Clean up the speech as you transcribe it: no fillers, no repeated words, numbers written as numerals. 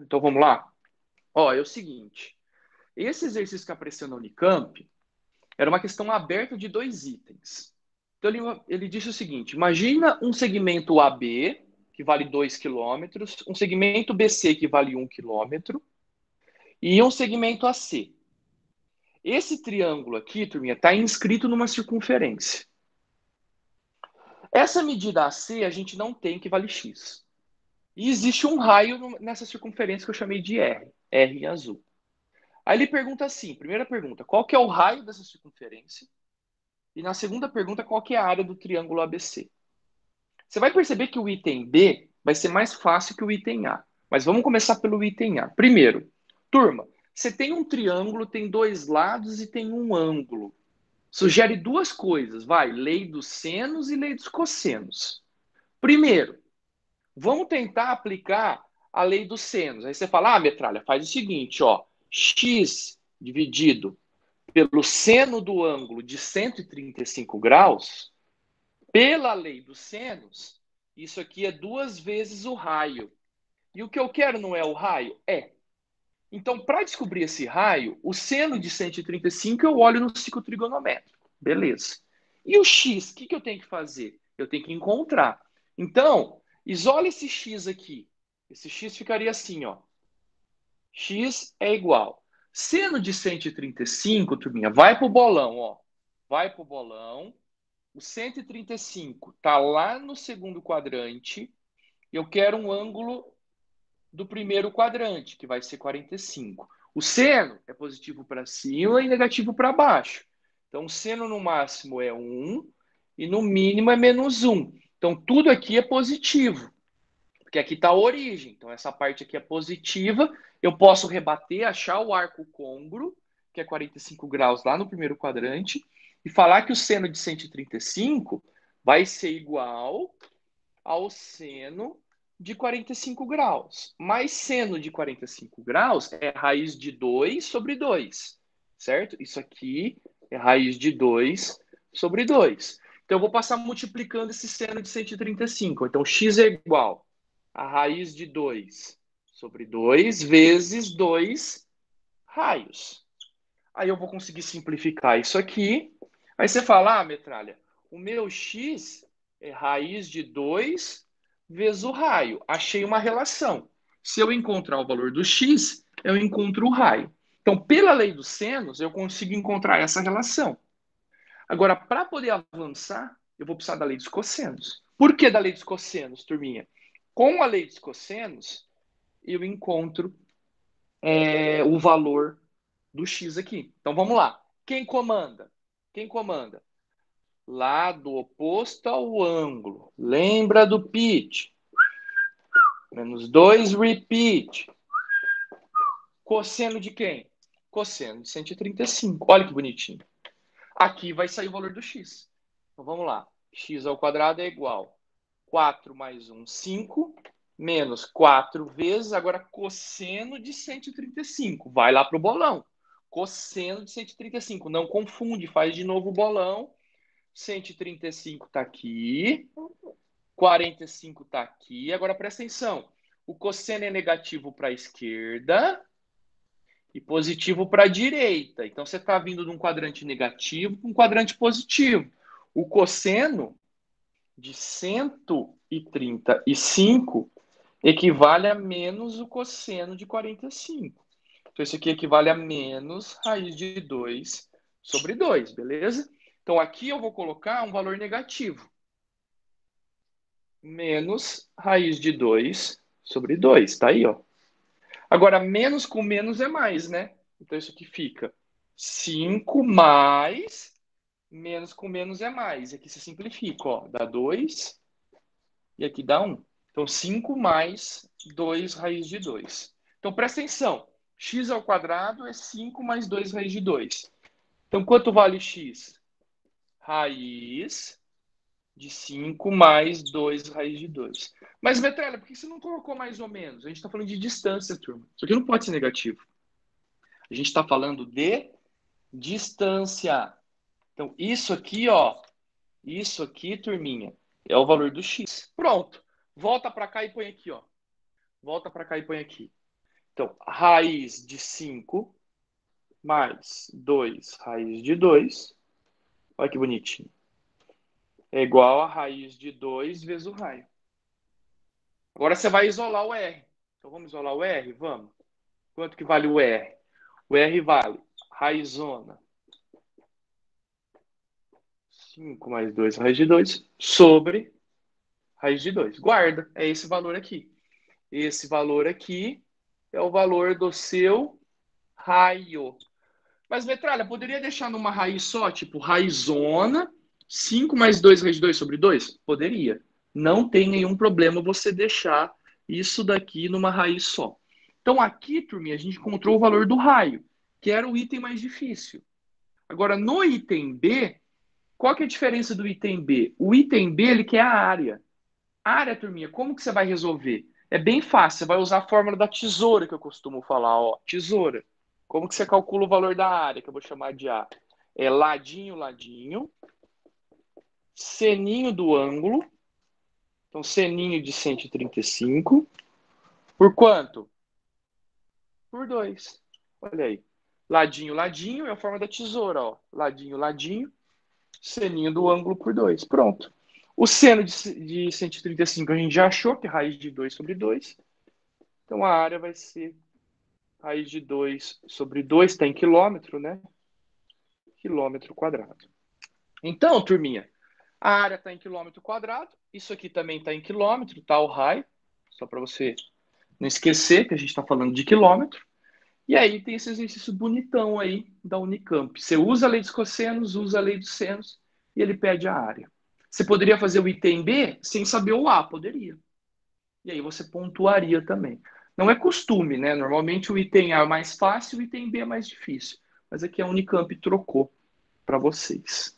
Então vamos lá? Ó, é o seguinte. Esse exercício que apareceu na Unicamp era uma questão aberta de 2 itens. Então ele disse o seguinte: imagina um segmento AB, que vale 2 quilômetros, um segmento BC, que vale 1 quilômetro, e um segmento AC. Esse triângulo aqui, turminha, está inscrito numa circunferência. Essa medida AC a gente não tem que vale X. E existe um raio nessa circunferência que eu chamei de R, R em azul. Aí ele pergunta assim, primeira pergunta, qual que é o raio dessa circunferência? E na segunda pergunta, qual que é a área do triângulo ABC? Você vai perceber que o item B vai ser mais fácil que o item A. Mas vamos começar pelo item A. Primeiro, turma, você tem um triângulo, tem 2 lados e tem um ângulo. Sugere 2 coisas, vai, lei dos senos e lei dos cossenos. Primeiro, vamos tentar aplicar a lei dos senos. Aí você fala, Metralha, faz o seguinte, ó, x dividido pelo seno do ângulo de 135 graus, pela lei dos senos, isso aqui é 2 vezes o raio. E o que eu quero não é o raio? É. Então, para descobrir esse raio, o seno de 135 eu olho no ciclo trigonométrico. Beleza. E o x, o que eu tenho que fazer? Eu tenho que encontrar. Então, isola esse x aqui. Esse x ficaria assim, ó. X é igual. Seno de 135, turminha, vai para o bolão, ó. Vai para o bolão. O 135 está lá no segundo quadrante. Eu quero um ângulo do primeiro quadrante, que vai ser 45. O seno é positivo para cima e negativo para baixo. Então, o seno no máximo é 1 e no mínimo é menos 1. Então, tudo aqui é positivo, porque aqui está a origem. Então, essa parte aqui é positiva. Eu posso rebater, achar o arco côngruo, que é 45 graus lá no primeiro quadrante, e falar que o seno de 135 vai ser igual ao seno de 45 graus. Mais seno de 45 graus é raiz de 2 sobre 2, certo? Isso aqui é raiz de 2 sobre 2. Então, eu vou passar multiplicando esse seno de 135. Então, x é igual a raiz de 2 sobre 2 vezes 2 raios. Aí eu vou conseguir simplificar isso aqui. Aí você fala, Metralha, o meu x é raiz de 2 vezes o raio. Achei uma relação. Se eu encontrar o valor do x, eu encontro o raio. Então, pela lei dos senos, eu consigo encontrar essa relação. Agora, para poder avançar, eu vou precisar da lei dos cossenos. Por que da lei dos cossenos, turminha? Com a lei dos cossenos, eu encontro o valor do x aqui. Então, vamos lá. Quem comanda? Quem comanda? Lado oposto ao ângulo. Lembra do pitch? Menos 2, repeat. Cosseno de quem? Cosseno de 135. Olha que bonitinho. Aqui vai sair o valor do x. Então, vamos lá. X ao quadrado é igual 4 mais 1, 5, menos 4 vezes, agora cosseno de 135. Vai lá para o bolão. Cosseno de 135. Não confunde, faz de novo o bolão. 135 está aqui. 45 está aqui. Agora presta atenção. O cosseno é negativo para a esquerda e positivo para a direita. Então você está vindo de um quadrante negativo para um quadrante positivo. O cosseno de 135 equivale a menos o cosseno de 45. Então isso aqui equivale a menos raiz de 2 sobre 2, beleza? Então aqui eu vou colocar um valor negativo. Menos raiz de 2 sobre 2. Tá aí, ó. Agora, menos com menos é mais, né? Então, isso aqui fica 5 mais menos com menos é mais. E aqui se simplifica, ó. Dá 2 e aqui dá 1. Então, 5 mais 2 raiz de 2. Então, presta atenção. X ao quadrado é 5 mais 2 raiz de 2. Então, quanto vale x? Raiz de 5 mais 2 raiz de 2. Mas, Metralha, por que você não colocou mais ou menos? A gente está falando de distância, turma. Isso aqui não pode ser negativo. A gente está falando de distância. Então, isso aqui, ó. Isso aqui, turminha, é o valor do x. Pronto. Volta para cá e põe aqui, ó. Volta para cá e põe aqui. Então, raiz de 5 mais 2 raiz de 2. Olha que bonitinho. É igual a raiz de 2 vezes o raio. Agora você vai isolar o R. Então vamos isolar o R? Vamos. Quanto que vale o R? O R vale raizona 5 mais 2 raiz de 2 sobre raiz de 2. Guarda, é esse valor aqui. Esse valor aqui é o valor do seu raio. Mas, Metralha, poderia deixar numa raiz só, tipo raizona 5 mais 2 raiz de 2 sobre 2? Poderia. Não tem nenhum problema você deixar isso daqui numa raiz só. Então, aqui, turminha, a gente encontrou o valor do raio, que era o item mais difícil. Agora, no item B, qual que é a diferença do item B? O item B, ele quer a área. A área, turminha, como que você vai resolver? É bem fácil, você vai usar a fórmula da tesoura que eu costumo falar, ó, tesoura. Como que você calcula o valor da área, que eu vou chamar de A? É ladinho, ladinho, seninho do ângulo, então seninho de 135, por quanto? Por 2. Olha aí. Ladinho, ladinho, é a forma da tesoura, ó. Ladinho, ladinho, seninho do ângulo por 2. Pronto. O seno de 135 a gente já achou, que é raiz de 2 sobre 2. Então a área vai ser raiz de 2 sobre 2, está em quilômetro, né? Quilômetro quadrado. Então, turminha, a área está em quilômetro quadrado. Isso aqui também está em quilômetro, tá? O raio. Só para você não esquecer que a gente está falando de quilômetro. E aí tem esse exercício bonitão aí da Unicamp. Você usa a lei dos cossenos, usa a lei dos senos e ele pede a área. Você poderia fazer o item B sem saber o A? Poderia. E aí você pontuaria também. Não é costume, né? Normalmente o item A é mais fácil, o item B é mais difícil. Mas aqui a Unicamp trocou para vocês.